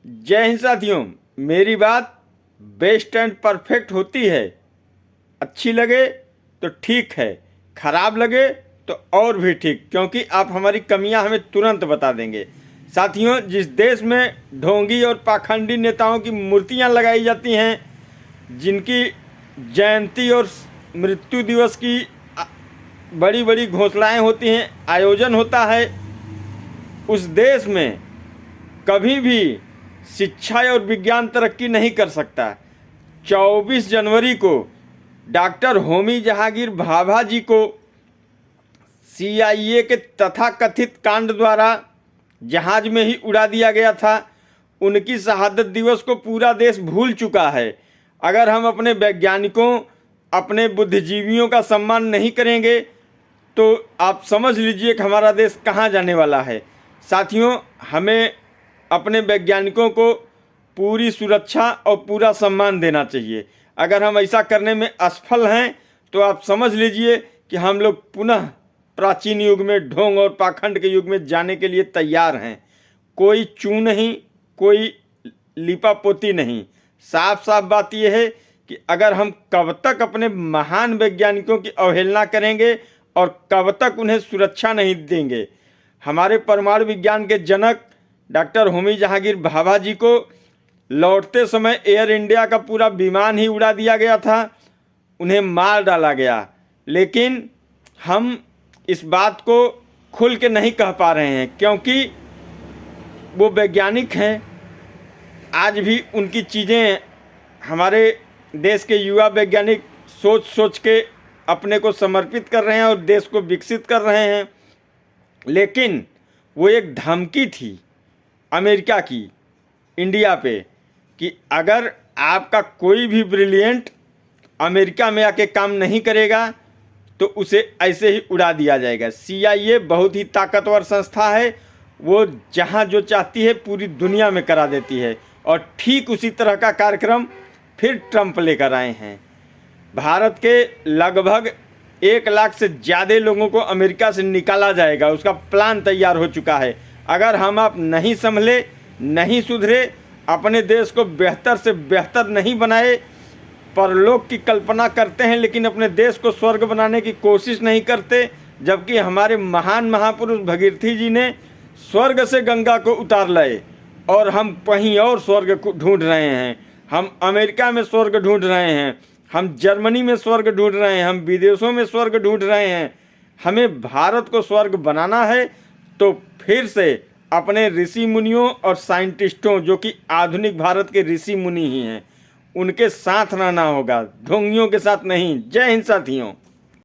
जय हिंद साथियों। मेरी बात बेस्ट एंड परफेक्ट होती है। अच्छी लगे तो ठीक है, खराब लगे तो और भी ठीक, क्योंकि आप हमारी कमियां हमें तुरंत बता देंगे। साथियों, जिस देश में ढोंगी और पाखंडी नेताओं की मूर्तियां लगाई जाती हैं, जिनकी जयंती और मृत्यु दिवस की बड़ी बड़ी घोषणाएं होती हैं, आयोजन होता है, उस देश में कभी भी शिक्षा और विज्ञान तरक्की नहीं कर सकता। 24 जनवरी को डॉक्टर होमी जहांगीर भाभा जी को CIA के तथाकथित कांड द्वारा जहाज में ही उड़ा दिया गया था। उनकी शहादत दिवस को पूरा देश भूल चुका है। अगर हम अपने वैज्ञानिकों, अपने बुद्धिजीवियों का सम्मान नहीं करेंगे तो आप समझ लीजिए कि हमारा देश कहाँ जाने वाला है। साथियों, हमें अपने वैज्ञानिकों को पूरी सुरक्षा और पूरा सम्मान देना चाहिए। अगर हम ऐसा करने में असफल हैं तो आप समझ लीजिए कि हम लोग पुनः प्राचीन युग में, ढोंग और पाखंड के युग में जाने के लिए तैयार हैं। कोई चू नहीं, कोई लिपापोती नहीं। साफ साफ बात यह है कि अगर हम कब तक अपने महान वैज्ञानिकों की अवहेलना करेंगे और कब तक उन्हें सुरक्षा नहीं देंगे। हमारे परमाणु विज्ञान के जनक डॉक्टर होमी जहांगीर भाभा जी को लौटते समय एयर इंडिया का पूरा विमान ही उड़ा दिया गया था, उन्हें मार डाला गया। लेकिन हम इस बात को खुल के नहीं कह पा रहे हैं, क्योंकि वो वैज्ञानिक हैं। आज भी उनकी चीज़ें हमारे देश के युवा वैज्ञानिक सोच सोच के अपने को समर्पित कर रहे हैं और देश को विकसित कर रहे हैं। लेकिन वो एक धमकी थी अमेरिका की इंडिया पे कि अगर आपका कोई भी ब्रिलियंट अमेरिका में आके काम नहीं करेगा तो उसे ऐसे ही उड़ा दिया जाएगा। CIA बहुत ही ताकतवर संस्था है, वो जहाँ जो चाहती है पूरी दुनिया में करा देती है। और ठीक उसी तरह का कार्यक्रम फिर ट्रंप लेकर आए हैं। भारत के लगभग 1 लाख से ज़्यादा लोगों को अमेरिका से निकाला जाएगा, उसका प्लान तैयार हो चुका है। अगर हम आप नहीं संभले, नहीं सुधरे, अपने देश को बेहतर से बेहतर नहीं बनाए, परलोक की कल्पना करते हैं लेकिन अपने देश को स्वर्ग बनाने की कोशिश नहीं करते, जबकि हमारे महान महापुरुष भगीरथी जी ने स्वर्ग से गंगा को उतार लाए और हम कहीं और स्वर्ग को ढूंढ रहे हैं। हम अमेरिका में स्वर्ग ढूंढ रहे हैं, हम जर्मनी में स्वर्ग ढूंढ रहे हैं, हम विदेशों में स्वर्ग ढूंढ रहे हैं। हमें भारत को स्वर्ग बनाना है तो फिर से अपने ऋषि मुनियों और साइंटिस्टों, जो कि आधुनिक भारत के ऋषि मुनि ही हैं, उनके साथ रहना होगा, ढोंगियों के साथ नहीं। जय हिंद साथियों।